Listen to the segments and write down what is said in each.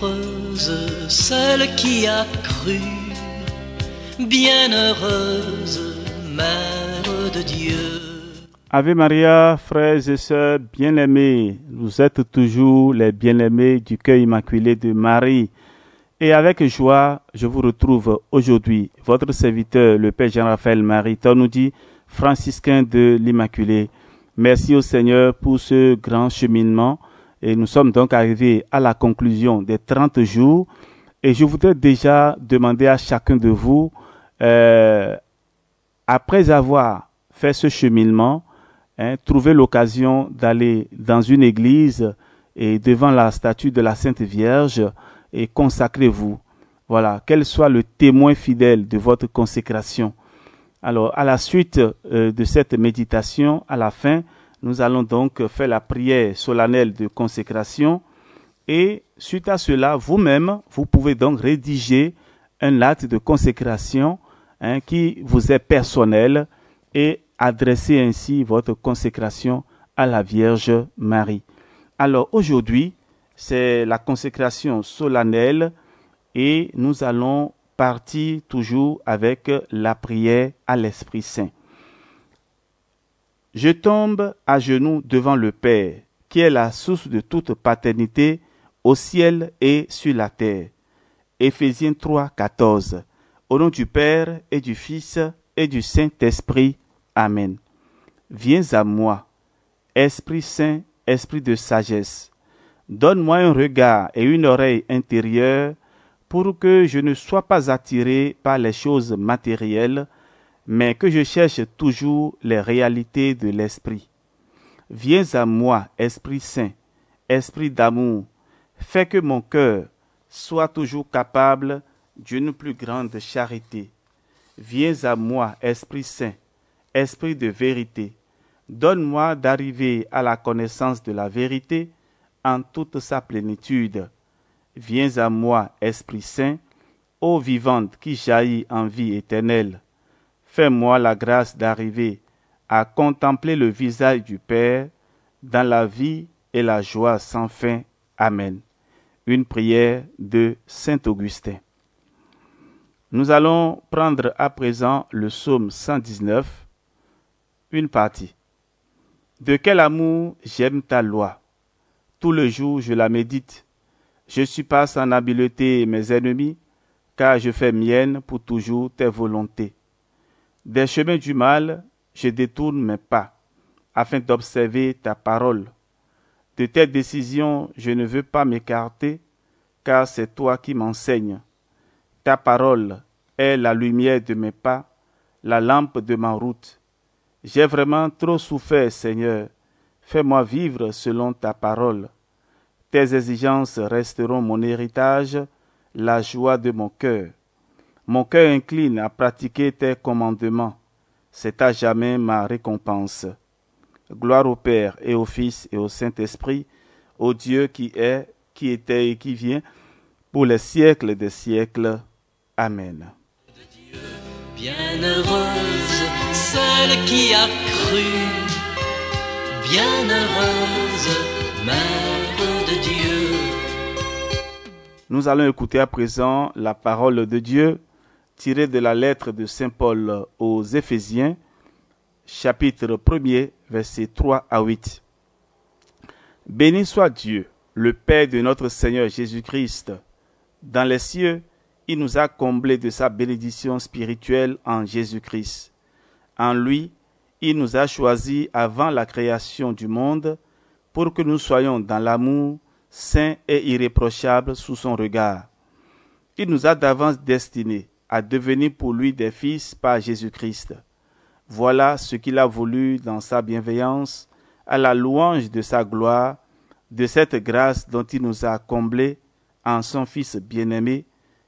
Bienheureuse celle qui a cru, bienheureuse Mère de Dieu. Ave Maria, frères et sœurs bien-aimés, vous êtes toujours les bien-aimés du cœur immaculé de Marie. Et avec joie, je vous retrouve aujourd'hui, votre serviteur, le Père Jean-Raphaël Marie Tornoudi, franciscain de l'Immaculée. Merci au Seigneur pour ce grand cheminement. Et nous sommes donc arrivés à la conclusion des 30 jours. Et je voudrais déjà demander à chacun de vous, après avoir fait ce cheminement, trouver l'occasion d'aller dans une église et devant la statue de la Sainte Vierge et consacrez-vous. Voilà, quel soit le témoin fidèle de votre consécration. Alors, à la suite de cette méditation, à la fin, nous allons donc faire la prière solennelle de consécration et suite à cela, vous-même, vous pouvez donc rédiger un acte de consécration qui vous est personnel et adresser ainsi votre consécration à la Vierge Marie. Alors aujourd'hui, c'est la consécration solennelle et nous allons partir toujours avec la prière à l'Esprit Saint. Je tombe à genoux devant le Père, qui est la source de toute paternité au ciel et sur la terre. Éphésiens 3, 14. Au nom du Père et du Fils et du Saint-Esprit. Amen. Viens à moi, Esprit Saint, Esprit de sagesse. Donne-moi un regard et une oreille intérieure pour que je ne sois pas attiré par les choses matérielles, mais que je cherche toujours les réalités de l'Esprit. Viens à moi, Esprit Saint, Esprit d'amour. Fais que mon cœur soit toujours capable d'une plus grande charité. Viens à moi, Esprit Saint, Esprit de vérité. Donne-moi d'arriver à la connaissance de la vérité en toute sa plénitude. Viens à moi, Esprit Saint, eau vivante qui jaillit en vie éternelle. Fais-moi la grâce d'arriver à contempler le visage du Père dans la vie et la joie sans fin. Amen. Une prière de Saint Augustin. Nous allons prendre à présent le psaume 119, une partie. De quel amour j'aime ta loi. Tout le jour je la médite. Je surpasse en habileté mes ennemis, car je fais mienne pour toujours tes volontés. Des chemins du mal, je détourne mes pas, afin d'observer ta parole. De tes décisions, je ne veux pas m'écarter, car c'est toi qui m'enseignes. Ta parole est la lumière de mes pas, la lampe de ma route. J'ai vraiment trop souffert, Seigneur. Fais-moi vivre selon ta parole. Tes exigences resteront mon héritage, la joie de mon cœur. Mon cœur incline à pratiquer tes commandements. C'est à jamais ma récompense. Gloire au Père et au Fils et au Saint-Esprit, au Dieu qui est, qui était et qui vient, pour les siècles des siècles. Amen. Bienheureuse celle qui a cru, bienheureuse Mère de Dieu. Nous allons écouter à présent la parole de Dieu tirée de la lettre de Saint Paul aux Éphésiens, chapitre 1er, versets 3 à 8. Béni soit Dieu, le Père de notre Seigneur Jésus-Christ. Dans les cieux, il nous a comblés de sa bénédiction spirituelle en Jésus-Christ. En lui, il nous a choisis avant la création du monde pour que nous soyons dans l'amour, saints et irréprochables sous son regard. Il nous a d'avance destinés à devenir pour lui des fils par Jésus-Christ. Voilà ce qu'il a voulu dans sa bienveillance, à la louange de sa gloire, de cette grâce dont il nous a comblés en son Fils bien-aimé,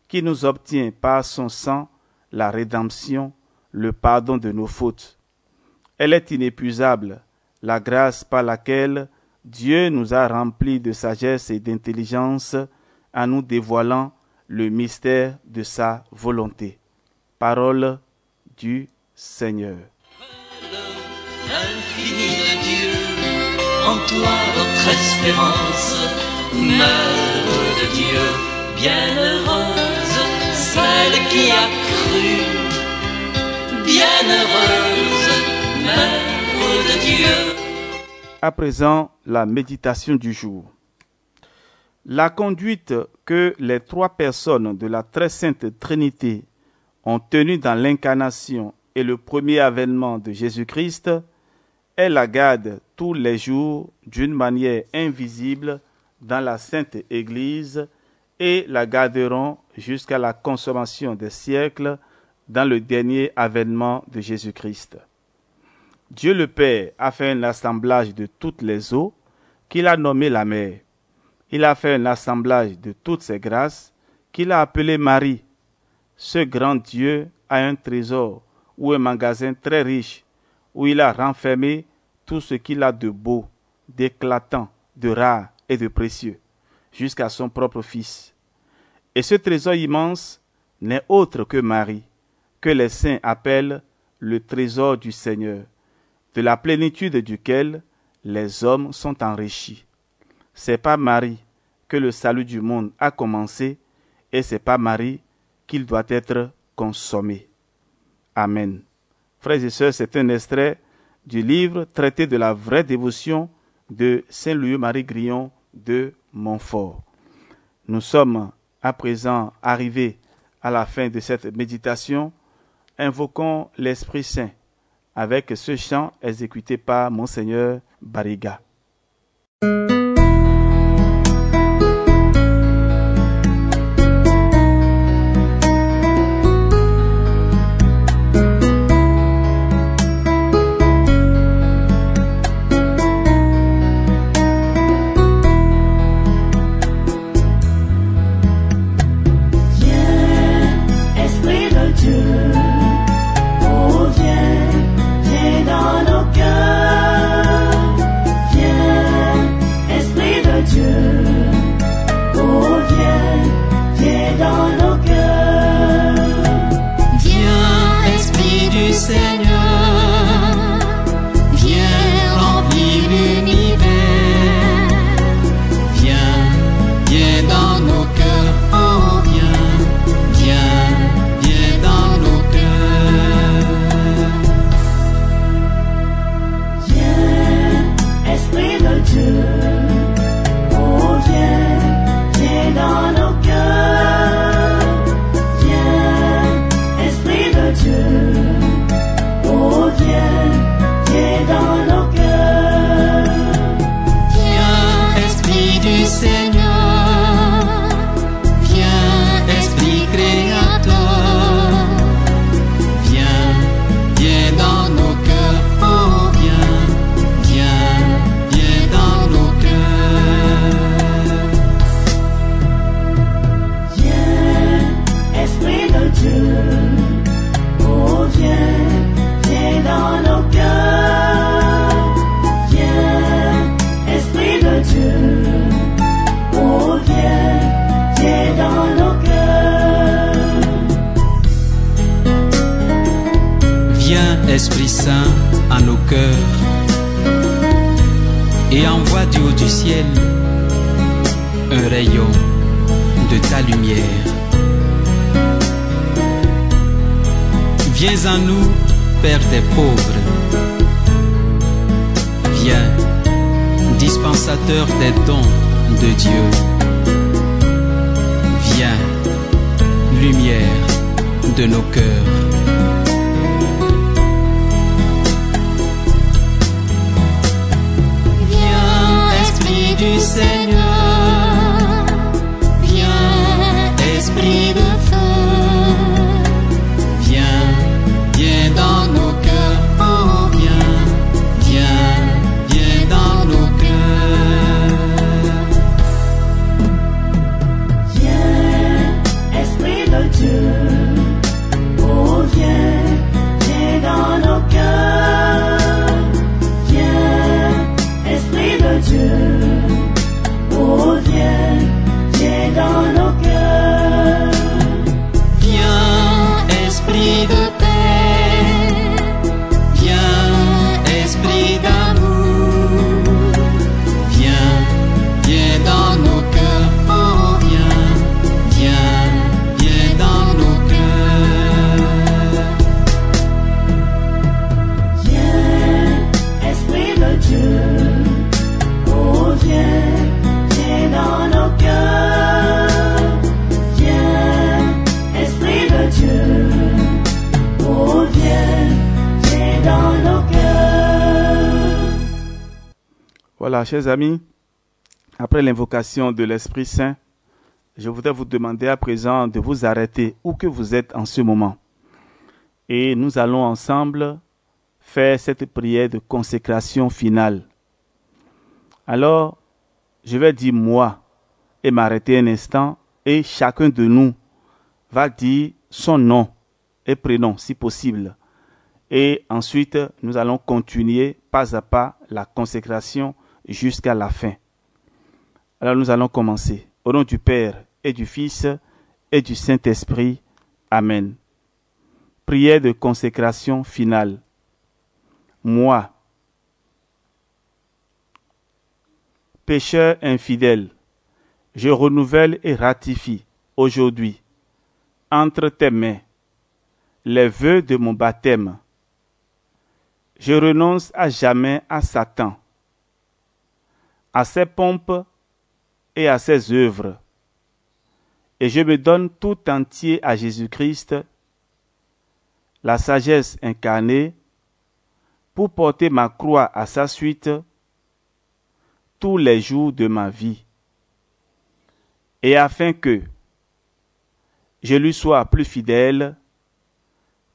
qui nous obtient par son sang la rédemption, le pardon de nos fautes. Elle est inépuisable, la grâce par laquelle Dieu nous a remplis de sagesse et d'intelligence en nous dévoilant le mystère de sa volonté. Parole du Seigneur. L'infini de Dieu, en toi notre espérance, Mère de Dieu, bienheureuse, celle qui a cru. Bienheureuse, Mère de Dieu. À présent, la méditation du jour. La conduite que les trois personnes de la très sainte Trinité ont tenue dans l'incarnation et le premier avènement de Jésus-Christ, elles la gardent tous les jours d'une manière invisible dans la Sainte Église et la garderont jusqu'à la consommation des siècles dans le dernier avènement de Jésus-Christ. Dieu le Père a fait un assemblage de toutes les eaux qu'il a nommé la mer. Il a fait un assemblage de toutes ses grâces qu'il a appelé Marie. Ce grand Dieu a un trésor ou un magasin très riche où il a renfermé tout ce qu'il a de beau, d'éclatant, de rare et de précieux, jusqu'à son propre Fils. Et ce trésor immense n'est autre que Marie, que les saints appellent le trésor du Seigneur, de la plénitude duquel les hommes sont enrichis. C'est par Marie que le salut du monde a commencé et c'est par Marie qu'il doit être consommé. Amen. Frères et sœurs, c'est un extrait du livre Traité de la vraie dévotion de Saint Louis-Marie Grillon de Montfort. Nous sommes à présent arrivés à la fin de cette méditation. Invoquons l'Esprit Saint avec ce chant exécuté par Monseigneur Barriga. Esprit Saint à nos cœurs et envoie du haut du ciel un rayon de ta lumière. Viens en nous, Père des pauvres. Viens, dispensateur des dons de Dieu. Viens, lumière de nos cœurs. Du Seigneur, viens, Esprit de feu, viens, viens dans nos cœurs, oh viens, viens, viens dans nos cœurs. Viens, Esprit de Dieu, oh Voilà, chers amis, après l'invocation de l'Esprit Saint, je voudrais vous demander à présent de vous arrêter où que vous êtes en ce moment. Et nous allons ensemble faire cette prière de consécration finale. Alors, je vais dire moi et m'arrêter un instant et chacun de nous va dire son nom et prénom si possible. Et ensuite, nous allons continuer pas à pas la consécration jusqu'à la fin. Alors nous allons commencer. Au nom du Père et du Fils et du Saint-Esprit. Amen. Prière de consécration finale. Moi, pécheur infidèle, je renouvelle et ratifie aujourd'hui, entre tes mains, les vœux de mon baptême. Je renonce à jamais à Satan, à ses pompes et à ses œuvres, et je me donne tout entier à Jésus-Christ, la sagesse incarnée, pour porter ma croix à sa suite tous les jours de ma vie, et afin que je lui sois plus fidèle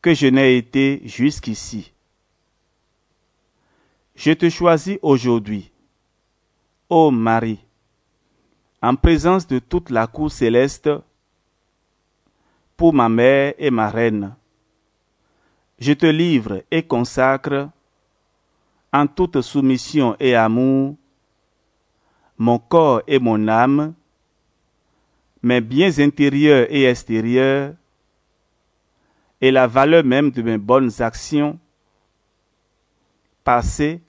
que je n'ai été jusqu'ici. Je te choisis aujourd'hui, ô Marie, en présence de toute la cour céleste, pour ma mère et ma reine. Je te livre et consacre, en toute soumission et amour, mon corps et mon âme, mes biens intérieurs et extérieurs, et la valeur même de mes bonnes actions, passées,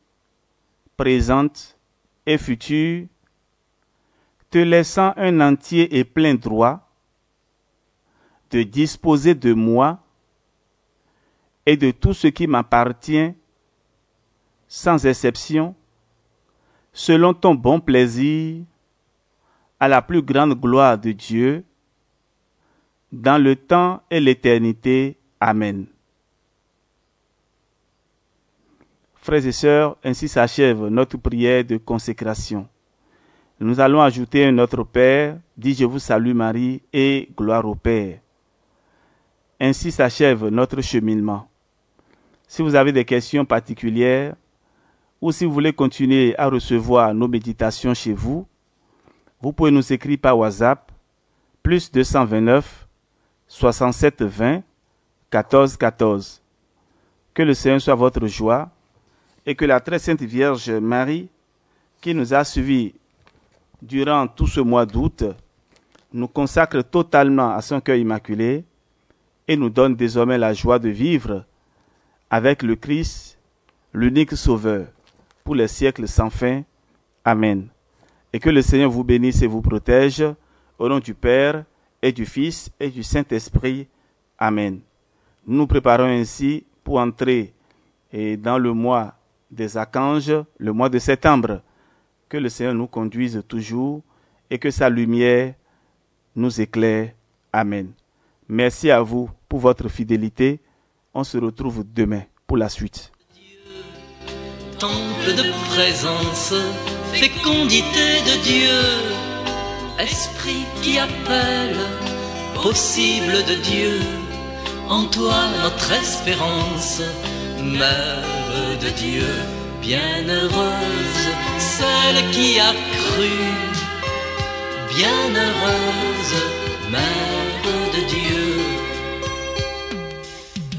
présentes et futures, te laissant un entier et plein droit de disposer de moi et de tout ce qui m'appartient, sans exception, selon ton bon plaisir, à la plus grande gloire de Dieu, dans le temps et l'éternité. Amen. Frères et sœurs, ainsi s'achève notre prière de consécration. Nous allons ajouter un Notre Père, dit je vous salue Marie et gloire au Père. Ainsi s'achève notre cheminement. Si vous avez des questions particulières, ou si vous voulez continuer à recevoir nos méditations chez vous, vous pouvez nous écrire par WhatsApp, plus 229 67 20 14 14. Que le Seigneur soit votre joie et que la très sainte Vierge Marie, qui nous a suivis durant tout ce mois d'août, nous consacre totalement à son cœur immaculé et nous donne désormais la joie de vivre avec le Christ, l'unique Sauveur, pour les siècles sans fin. Amen. Et que le Seigneur vous bénisse et vous protège, au nom du Père et du Fils et du Saint-Esprit. Amen. Nous nous préparons ainsi pour entrer dans le mois des archanges, le mois de septembre. Que le Seigneur nous conduise toujours et que sa lumière nous éclaire. Amen. Merci à vous pour votre fidélité. On se retrouve demain pour la suite. Temple de présence, fécondité de Dieu, esprit qui appelle, possible de Dieu, en toi notre espérance, Mère de Dieu, bienheureuse, celle qui a cru, bienheureuse, Mère de Dieu,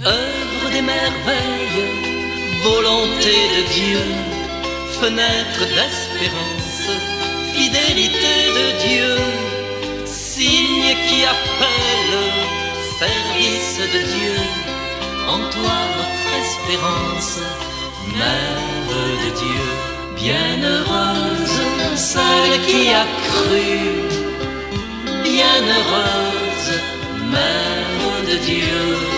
œuvre des merveilles, volonté de Dieu, fenêtre d'espérance, fidélité de Dieu, signe qui appelle, service de Dieu, en toi notre espérance, Mère de Dieu, bienheureuse, celle qui a cru, bienheureuse, Mère de Dieu.